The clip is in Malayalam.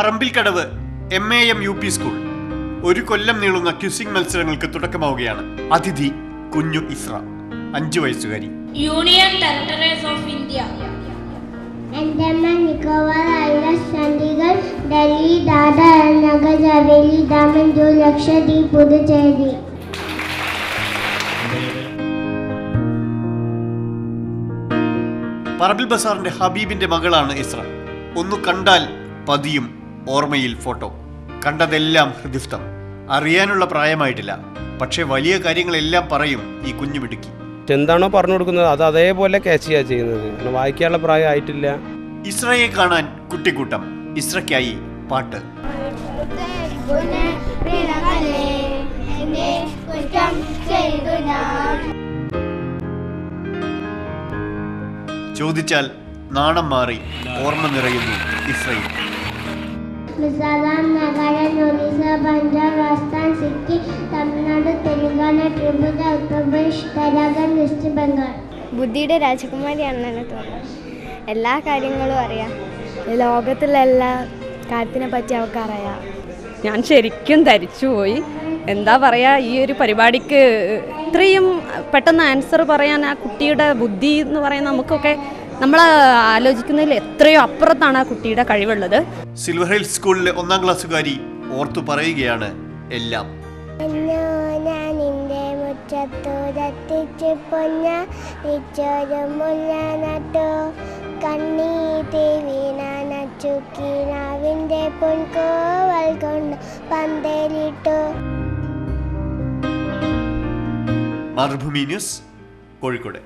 പറമ്പിൽക്കടവ് MAM UP സ്കൂൾ ഒരു കൊല്ലം നീളുന്ന ക്വിസിംഗ് മത്സരങ്ങൾക്ക് തുടക്കമാവുകയാണ്. അതിഥി കുഞ്ഞു ഇസ്ര, 5 വയസ്സുകാരി. Union territories of India, Andaman Nicobar islands, Chandigarh, Delhi, Dadra Nagar Haveli, Daman Diu, Lakshadweep, Puducherry. പറമ്പിൽ ബസാറിന്റെ ഹബീബിന്റെ മകളാണ് ഇസ്ര. ഒന്നു കണ്ടാൽ പതിയും ഓർമ്മയിൽ ഫോട്ടോ. കണ്ടതെല്ലാം ഹൃദിസ്ഥം. അറിയാനുള്ള പ്രായമായിട്ടില്ല, പക്ഷെ വലിയ കാര്യങ്ങളെല്ലാം പറയും ഈ കുഞ്ഞുമിടുക്കി. എന്താണോ പറഞ്ഞു കൊടുക്കുന്നത് അത് അതേപോലെ ക്യാച്ച് ചെയ്യുക ചെയ്യുന്നത്. വായിക്കാനുള്ള പ്രായം ആയിട്ടില്ല. ഇസ്രയെ കാണാൻ കുട്ടിക്കൂട്ടം. ഇസ്രയ്ക്കായി പാട്ട്. ചോദിച്ചാൽ നാണം മാറി ഓർമ്മ നിറയുന്നു ഇസ്രയിൽ. മിസോറാം, നാഗാലാൻഡ്, ഒറീസ, പഞ്ചാബ്, രാജസ്ഥാൻ, സിക്കിം, തമിഴ്നാട്, തെലങ്കാന, ത്രിപുര, ഉത്തർപ്രദേശ്, ഉത്തരാഖണ്ഡ്, വെസ്റ്റ് ബംഗാൾ. ബുദ്ധിയുടെ രാജകുമാരിയാണെന്ന് തന്നെ തോന്നുന്നു. എല്ലാ കാര്യങ്ങളും അറിയാം. ലോകത്തിലെ എല്ലാ കാര്യത്തിനെ പറ്റി അവൾക്കറിയാം. ഞാൻ ശരിക്കും ധരിച്ചുപോയി. എന്താ പറയുക, ഈ ഒരു പരിപാടിക്ക് ഇത്രയും പെട്ടെന്ന് ആൻസർ പറയാൻ ആ കുട്ടിയുടെ ബുദ്ധി എന്ന് പറയുന്നത് നമുക്കൊക്കെ നമ്മൾ ആലോചിക്കുന്നതിൽ എത്രയോ അപ്പുറത്താണ് ആ കുട്ടിയുടെ കഴിവുള്ളത്. സിൽവർ ഹിൽസ് സ്കൂളിലെ 1ാം ക്ലാസ്സുകാരി ഓർത്തു പറയുകയാണ് എല്ലാം. മാതൃഭൂമി ന്യൂസ്, കോഴിക്കോട്.